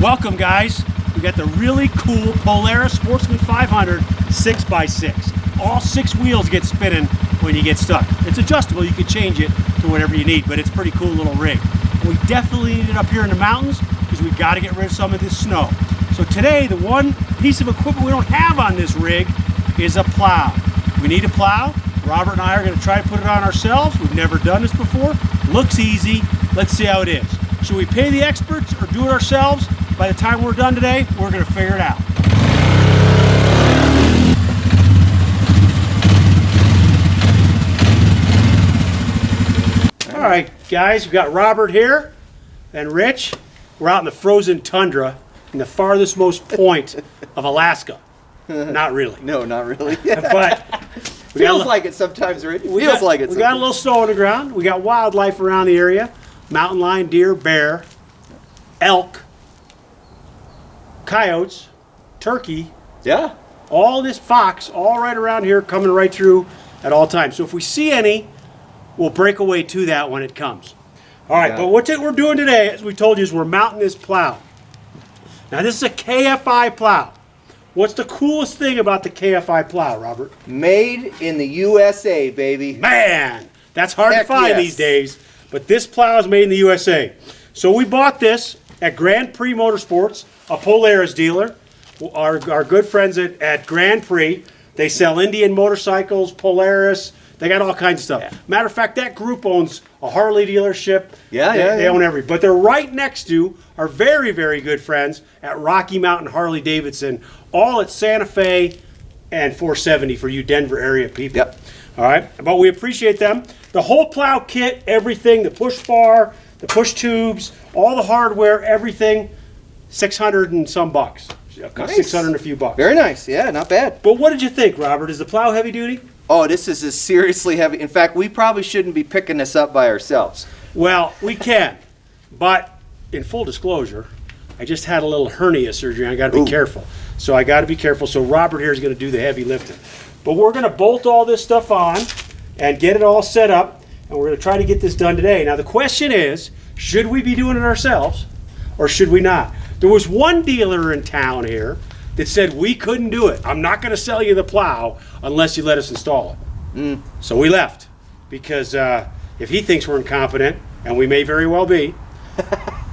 Welcome, guys. We got the really cool Polaris Sportsman 500 6x6. All 6 wheels get spinning when you get stuck. It's adjustable, you can change it to whatever you need, but it's a pretty cool little rig. And we definitely need it up here in the mountains because we've got to get rid of some of this snow. So today, the one piece of equipment we don't have on this rig is a plow. We need a plow. Robert and I are going to try to put it on ourselves. We've never done this before. Looks easy. Let's see how it is. Should we pay the experts or do it ourselves? By the time we're done today, we're going to figure it out. All right, guys, we've got Robert here and Rich. We're out in the frozen tundra in the farthest most point of Alaska. Not really. No, not really. But feels like it sometimes, Rich. We got a little snow on the ground. We got wildlife around the area. Mountain lion, deer, bear, elk, coyotes, turkey. Yeah. All this fox, all right around here, coming right through at all times. So if we see any, we'll break away to that when it comes. All right, but what we're doing today, as we told you, is we're mounting this plow. Now this is a KFI plow. What's the coolest thing about the KFI plow, Robert? Made in the USA, baby. Man, that's hard to find these days. But this plow is made in the USA. So we bought this at Grand Prix Motorsports, a Polaris dealer. Our good friends at Grand Prix, they sell Indian motorcycles, Polaris. They got all kinds of stuff. Yeah. Matter of fact, that group owns a Harley dealership. They own everything. But they're right next to our very, very good friends at Rocky Mountain Harley Davidson, all at Santa Fe and 470 for you Denver area people. Yep. All right, but we appreciate them. The whole plow kit, everything, the push bar, the push tubes, all the hardware, everything, 600 and some bucks. Nice. 600 and a few bucks. Very nice, yeah, not bad. But what did you think, Robert? Is the plow heavy duty? Oh, this is a seriously heavy. In fact, we probably shouldn't be picking this up by ourselves. Well, we can, but in full disclosure, I just had a little hernia surgery and I got to be careful. So I got to be careful. So Robert here is going to do the heavy lifting. But we're going to bolt all this stuff on and get it all set up, and we're going to try to get this done today. Now the question is, should we be doing it ourselves or should we not? There was one dealer in town here that said we couldn't do it. I'm not going to sell you the plow unless you let us install it. So we left because if he thinks we're incompetent, and we may very well be,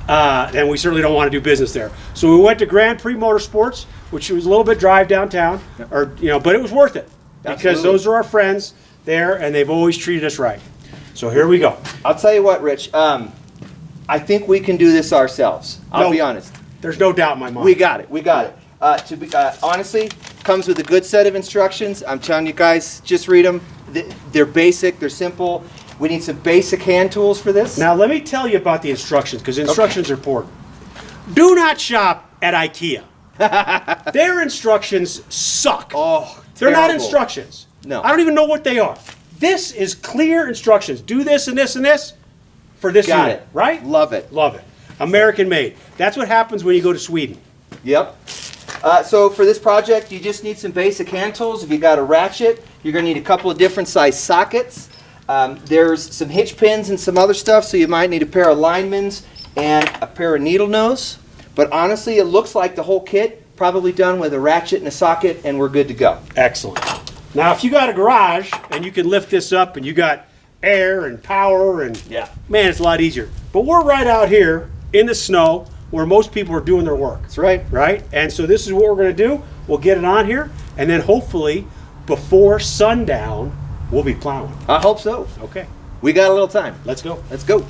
then we certainly don't want to do business there. So we went to Grand Prix Motorsports, which was a little bit drive downtown, but it was worth it because those are our friends there, and they've always treated us right. So here we go. I'll tell you what, Rich. I think we can do this ourselves. I'll be honest. There's no doubt in my mind. We got it. We got it. Honestly, comes with a good set of instructions. I'm telling you guys, just read them. They're basic. They're simple. We need some basic hand tools for this. Now let me tell you about the instructions, because instructions are important. Do not shop at IKEA. Their instructions suck. Oh, they're not instructions. No. I don't even know what they are. This is clear instructions. Do this and this and this for this Got unit, it. right? Love it. Love it. American made. That's what happens when you go to Sweden. Yep. So for this project, you just need some basic hand tools. If you got a ratchet, you're going to need a couple of different size sockets. There's some hitch pins and some other stuff, so you might need a pair of linemen's and a pair of needle nose. But honestly, it looks like the whole kit probably done with a ratchet and a socket, and we're good to go. Excellent. Now, if you got a garage and you can lift this up and you got air and power and man, it's a lot easier. But we're right out here in the snow where most people are doing their work. That's right. Right? And so this is what we're going to do. We'll get it on here, and then hopefully before sundown, we'll be plowing. I hope so. Okay. We got a little time. Let's go. Let's go.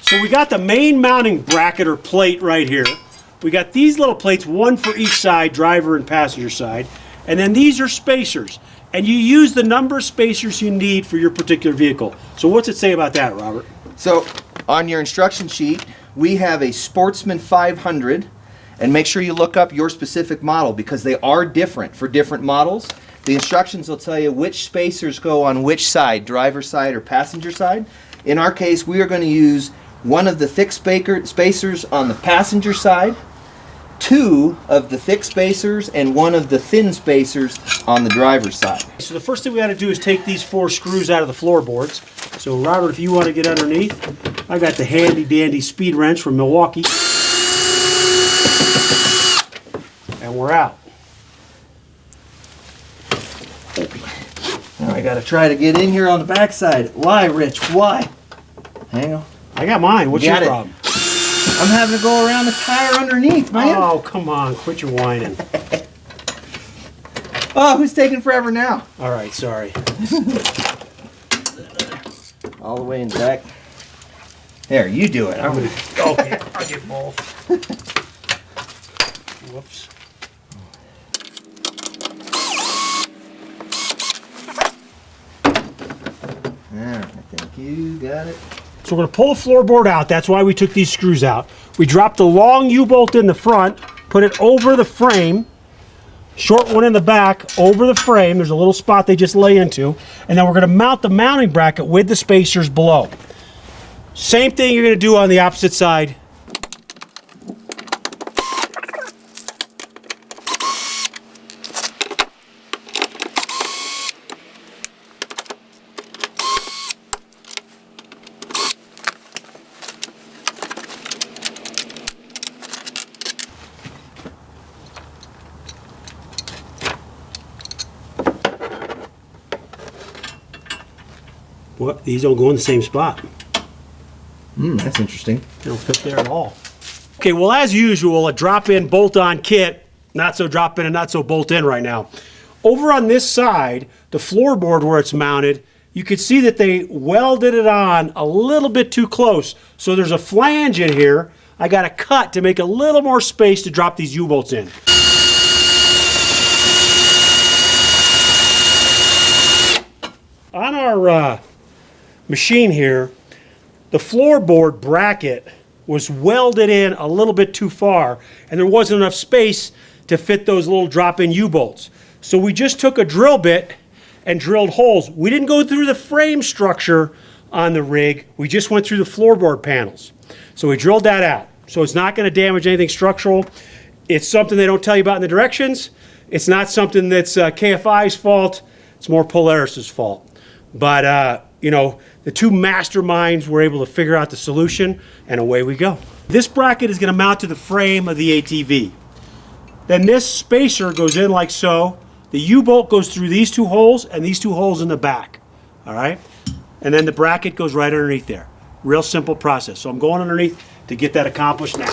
So we got the main mounting bracket or plate right here. We got these little plates, one for each side, driver and passenger side. And then these are spacers. And you use the number of spacers you need for your particular vehicle. So what's it say about that, Robert? So on your instruction sheet, we have a Sportsman 500. And make sure you look up your specific model because they are different for different models. The instructions will tell you which spacers go on which side, driver side or passenger side. In our case, we are going to use one of the thick spacers on the passenger side, 2 of the thick spacers, and 1 of the thin spacers on the driver's side. So the first thing we got to do is take these 4 screws out of the floorboards. So Robert, if you want to get underneath, I got the handy dandy speed wrench from Milwaukee. and we're out. Now I gotta try to get in here on the backside. Why, Rich? Why? Hang on. I got mine. What's your problem? I'm having to go around the tire underneath, man. Oh, come on. Quit your whining. Oh, who's taking forever now? All right, sorry. All the way in the back. There, you do it. I'm gonna. Okay, I'll get both. Whoops. There, I think you got it. So we're going to pull the floorboard out. That's why we took these screws out. We dropped the long U-bolt in the front, put it over the frame, short one in the back over the frame. There's a little spot they just lay into. And then we're going to mount the mounting bracket with the spacers below. Same thing you're going to do on the opposite side. What? These don't go in the same spot. That's interesting. They don't fit there at all. Okay, well, as usual, a drop-in bolt-on kit, not so drop-in and not so bolt-in right now. Over on this side, the floorboard where it's mounted, you can see that they welded it on a little bit too close. So there's a flange in here. I got to cut to make a little more space to drop these U-bolts in. On our machine here, the floorboard bracket was welded in a little bit too far, and there wasn't enough space to fit those little drop-in U-bolts. So we just took a drill bit and drilled holes. We didn't go through the frame structure on the rig, we just went through the floorboard panels. So we drilled that out. So it's not going to damage anything structural. It's something they don't tell you about in the directions. It's not something that's KFI's fault. It's more Polaris's fault. But, you know, the two masterminds were able to figure out the solution, and away we go. This bracket is going to mount to the frame of the ATV. Then this spacer goes in like so. The U-bolt goes through these two holes and these two holes in the back. All right? And then the bracket goes right underneath there. Real simple process. So I'm going underneath to get that accomplished now.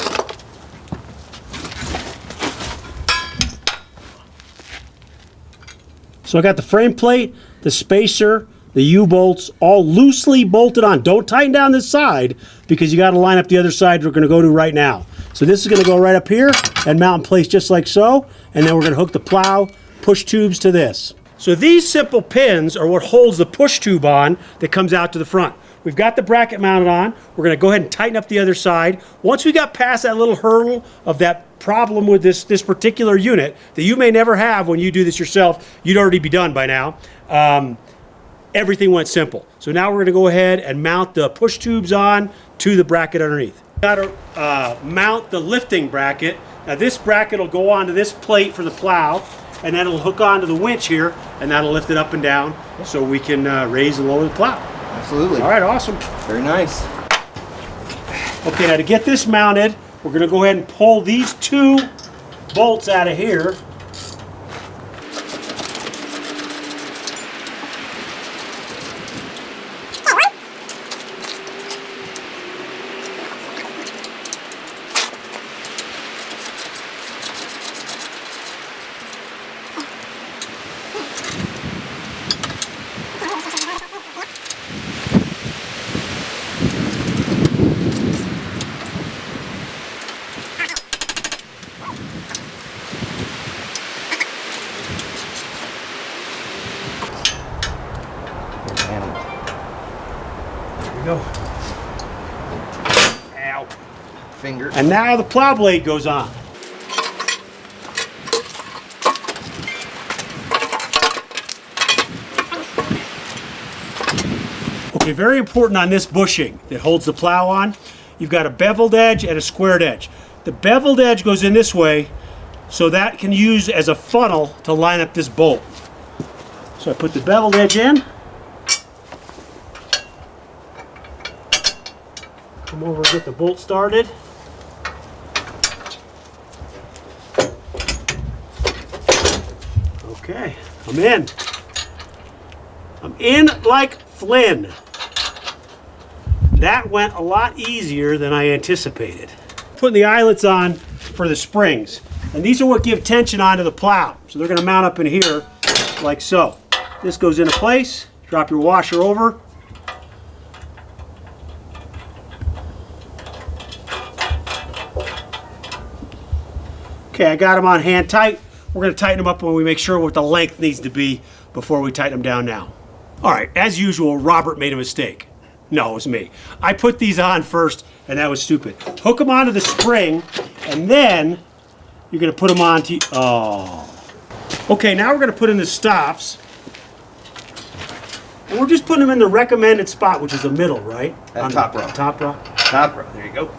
So I got the frame plate, the spacer, the U-bolts all loosely bolted on. Don't tighten down this side because you got to line up the other side we're going to go to right now. So this is going to go right up here and mount in place just like so. And then we're going to hook the plow push tubes to this. So these simple pins are what holds the push tube on that comes out to the front. We've got the bracket mounted on. We're going to go ahead and tighten up the other side. Once we got past that little hurdle of that problem with this particular unit that you may never have when you do this yourself, you'd already be done by now. Everything went simple. So now we're going to go ahead and mount the push tubes on to the bracket underneath. Got to mount the lifting bracket. Now this bracket will go onto this plate for the plow, and then it'll hook onto the winch here, and that'll lift it up and down so we can raise and lower the plow. Absolutely. All right, awesome. Very nice. Okay, now to get this mounted, we're going to go ahead and pull these two bolts out of here. Go. Ow. Finger. And now the plow blade goes on. Okay, very important on this bushing that holds the plow on. You've got a beveled edge and a squared edge. The beveled edge goes in this way, so that can use as a funnel to line up this bolt. So I put the beveled edge in. Come over and get the bolt started. Okay, I'm in. I'm in like Flynn. That went a lot easier than I anticipated. Putting the eyelets on for the springs. And these are what give tension onto the plow. So they're gonna mount up in here like so. This goes into place, drop your washer over. Okay, I got them on hand tight. We're gonna tighten them up when we make sure what the length needs to be before we tighten them down now. All right, as usual, Robert made a mistake. No, it was me. I put these on first, and that was stupid. Hook them onto the spring, and then you're gonna put them onto, oh. Okay, now we're gonna put in the stops. And we're just putting them in the recommended spot, which is the middle, right? On top row. Top row. Top row, there you go.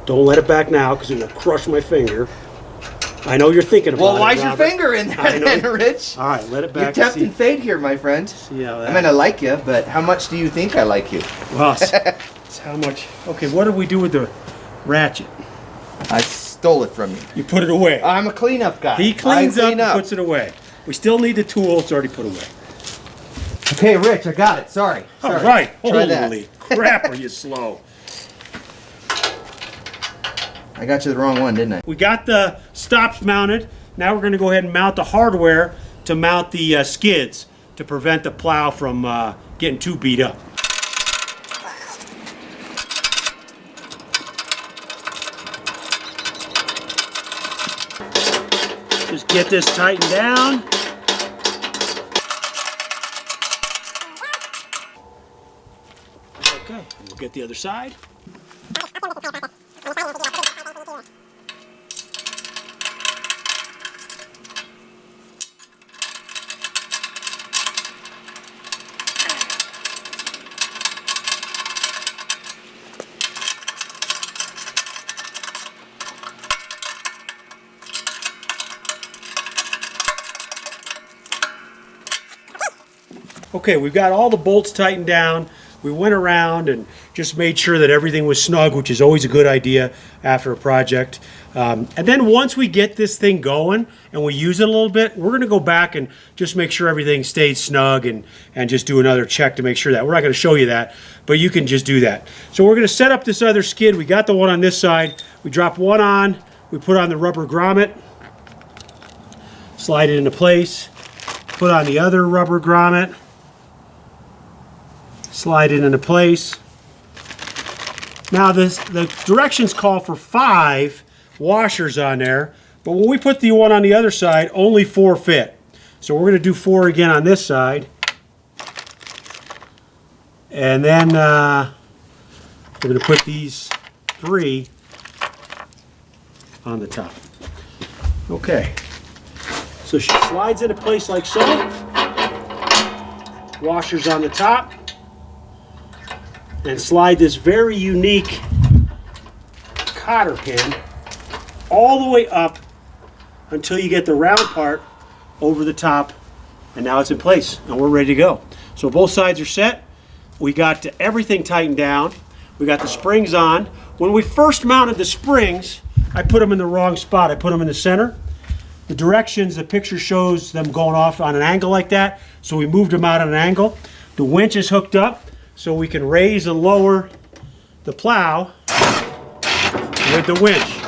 Don't let it back now, because it will crush my finger. I know you're thinking about it. Well, why's your Robert. finger in there then, Rich? All right, let it You're back. tempting fate here, my friend. See how that... I mean, I like you, but how much do you think I like you? Well, it's how much... Okay, what did we do with the ratchet? I stole it from you. You put it away. I'm a cleanup guy. He cleans I up clean and puts it away. We still need the tool. It's already put away. Okay, Rich, I got it. Sorry. All right. Try that. Holy crap, are you slow. I got you the wrong one, didn't I? We got the stops mounted. Now we're going to go ahead and mount the hardware to mount the skids to prevent the plow from getting too beat up. Just get this tightened down. Okay, and we'll get the other side. Okay, we've got all the bolts tightened down. We went around and just made sure that everything was snug, which is always a good idea after a project. And then once we get this thing going and we use it a little bit, we're gonna go back and just make sure everything stays snug and just do another check to make sure that. We're not gonna show you that, but you can just do that. So we're gonna set up this other skid. We got the one on this side. We drop one on, we put on the rubber grommet, slide it into place, put on the other rubber grommet, slide it into place. Now the directions call for 5 washers on there, but when we put the one on the other side, only 4 fit. So we're going to do 4 again on this side. And then we're going to put these 3 on the top. Okay. So she slides into place like so. Washers on the top. And slide this very unique cotter pin all the way up until you get the round part over the top, and now it's in place and we're ready to go. So both sides are set. We got everything tightened down. We got the springs on. When we first mounted the springs, I put them in the wrong spot. I put them in the center. The directions, the picture shows them going off on an angle like that, so we moved them out at an angle. The winch is hooked up, so we can raise and lower the plow with the winch.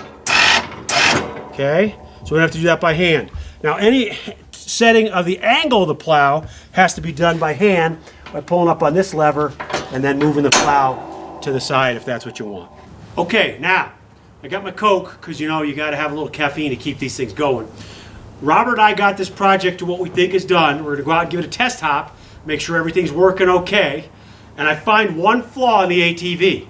Okay, so we have to do that by hand. Now any setting of the angle of the plow has to be done by hand by pulling up on this lever and then moving the plow to the side if that's what you want. Okay, now I got my Coke because you know you got to have a little caffeine to keep these things going. Robert and I got this project to what we think is done. We're going to go out and give it a test hop, make sure everything's working okay. And I find one flaw in the ATV.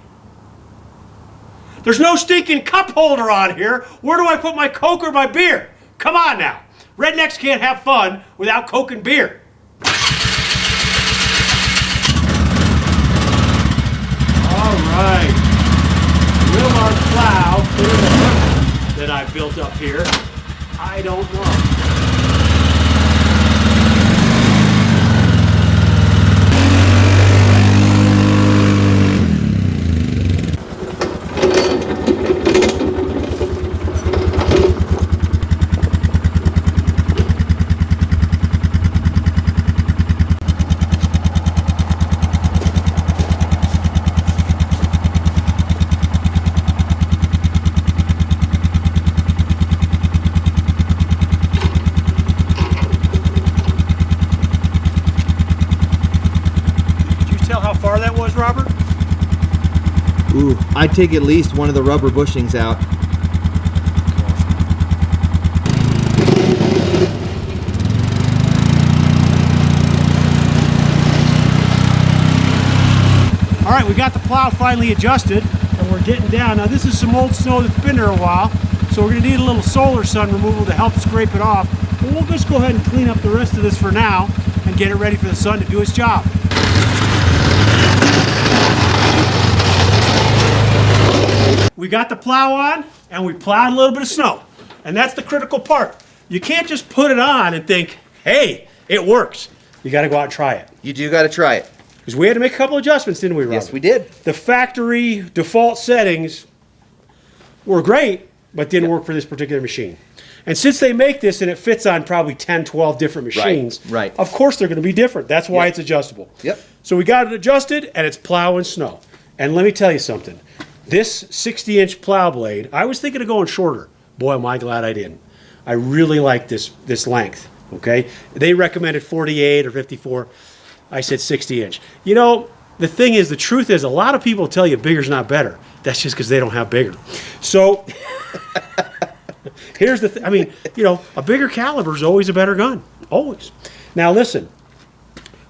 There's no stinking cup holder on here. Where do I put my Coke or my beer? Come on now. Rednecks can't have fun without Coke and beer. All right. Will our plow clear the hook that I built up here? I don't know. Ooh, I'd take at least one of the rubber bushings out. All right, we got the plow finally adjusted, and we're getting down. Now, this is some old snow that's been there a while, so we're going to need a little solar sun removal to help scrape it off. But we'll just go ahead and clean up the rest of this for now and get it ready for the sun to do its job. We got the plow on, and we plowed a little bit of snow. And that's the critical part. You can't just put it on and think, hey, it works. You got to go out and try it. You do got to try it. Because we had to make a couple adjustments, didn't we, Robert? Yes, we did. The factory default settings were great, but didn't work for this particular machine. And since they make this and it fits on probably 10, 12 different machines, right. Of course they're going to be different. That's why it's adjustable. Yep. So we got it adjusted, and it's plowing snow. And let me tell you something. This 60-inch plow blade, I was thinking of going shorter. Boy, am I glad I didn't. I really like this length, okay? They recommended 48 or 54. I said 60-inch. You know, the thing is, the truth is, a lot of people tell you bigger's not better. That's just because they don't have bigger. So here's the thing. I mean, you know, a bigger caliber is always a better gun. Always. Now, listen.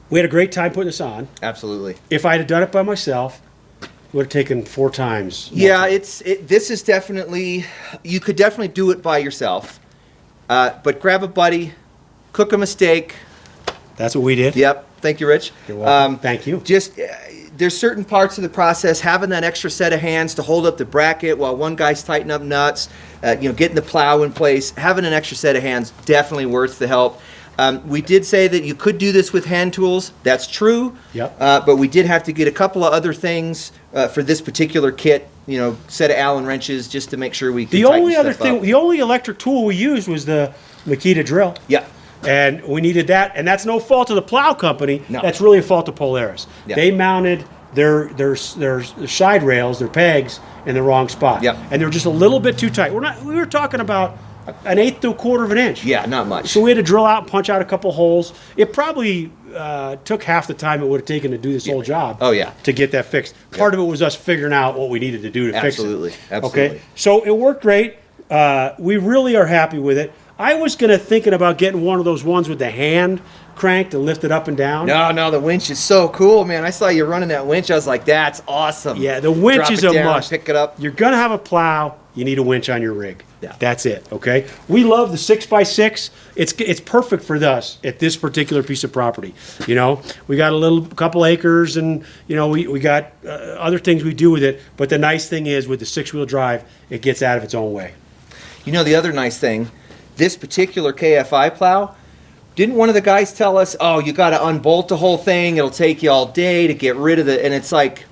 We had a great time putting this on. Absolutely. If I had done it by myself, it would have taken 4 times. Yeah, this is definitely, you could definitely do it by yourself. But grab a buddy, cook a steak. That's what we did. Yep. Thank you, Rich. You're welcome. Thank you. Just, there's certain parts of the process, having that extra set of hands to hold up the bracket while one guy's tightening up nuts, getting the plow in place, having an extra set of hands, definitely worth the help. We did say that you could do this with hand tools. That's true. Yep. But we did have to get a couple of other things for this particular kit, set of Allen wrenches just to make sure we could The only other thing, the only electric tool we used was the Makita drill. Yeah. And we needed that, and that's no fault of the plow company. No. That's really a fault of Polaris. Yeah. They mounted their side rails, their pegs, in the wrong spot. Yep. And they're just a little bit too tight. We were talking about an 1/8 to 1/4 of an inch. Yeah, not much. So we had to drill out and punch out a couple holes. It probably took half the time it would have taken to do this whole job. Oh, yeah. To get that fixed. Part of it was us figuring out what we needed to do to fix it. Absolutely. Okay. So it worked great. We really are happy with it. I was thinking about getting one of those ones with the hand crank to lift it up and down. No, the winch is so cool, man. I saw you running that winch. I was like, that's awesome. Yeah, the winch Drop is it a down, must. Pick it up. You're going to have a plow. You need a winch on your rig. Yeah. That's it, okay? We love the 6x6. It's perfect for us at this particular piece of property. We got a couple acres, and, we got other things we do with it. But the nice thing is, with the 6-wheel drive, it gets out of its own way. The other nice thing, this particular KFI plow, didn't one of the guys tell us, oh, you got to unbolt the whole thing, it'll take you all day to get rid of it, and it's like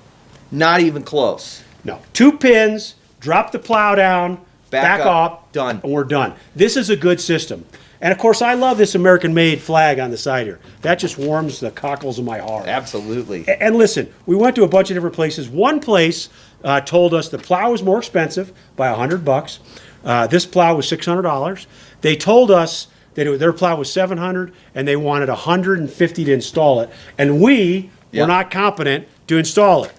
not even close. No. 2 pins, drop the plow down, back up, done. And we're done. This is a good system. And of course, I love this American-made flag on the side here. That just warms the cockles of my heart. Absolutely. And listen, we went to a bunch of different places. One place told us the plow was more expensive by $100. This plow was $600. They told us that their plow was $700, and they wanted $150 to install it, and we were not competent to install it.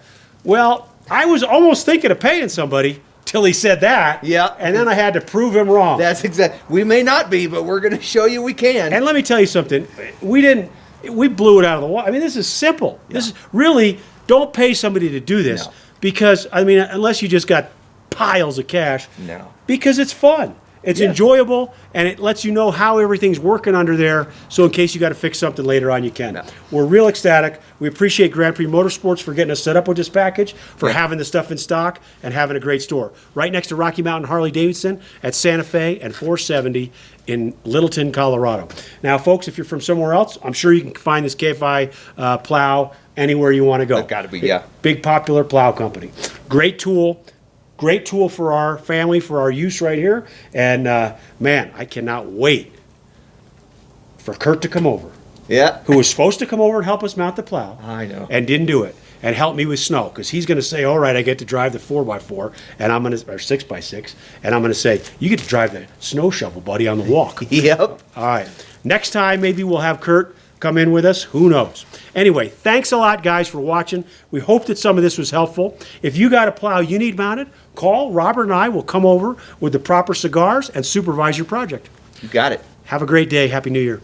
Well, I was almost thinking of paying somebody till he said that. Yeah. And then I had to prove him wrong. That's exactly. We may not be, but we're going to show you we can. And let me tell you something. We blew it out of the water. I mean, this is simple. Yeah. This is really, don't pay somebody to do this. No. Because, I mean, unless you just got piles of cash. No. Because it's fun. It's enjoyable, and it lets you know how everything's working under there, so in case you got to fix something later on, you can. No. We're real ecstatic. We appreciate Grand Prix Motorsports for getting us set up with this package, for having the stuff in stock, and having a great store. Right next to Rocky Mountain Harley-Davidson at Santa Fe and 470 in Littleton, Colorado. Now, folks, if you're from somewhere else, I'm sure you can find this KFI plow anywhere you want to go. That's got to be, yeah. Big popular plow company. Great tool. Great tool for our family, for our use right here. And, man, I cannot wait for Kurt to come over. Yeah. Who was supposed to come over and help us mount the plow. I know. And didn't do it. And help me with snow. Because he's going to say, all right, I get to drive the 4x4, and I'm going to, or 6x6, and I'm going to say, you get to drive the snow shovel, buddy, on the walk. Yep. All right. Next time, maybe we'll have Kurt come in with us. Who knows? Anyway, thanks a lot, guys, for watching. We hope that some of this was helpful. If you got a plow you need mounted, call. Robert and I will come over with the proper cigars and supervise your project. You got it. Have a great day. Happy New Year.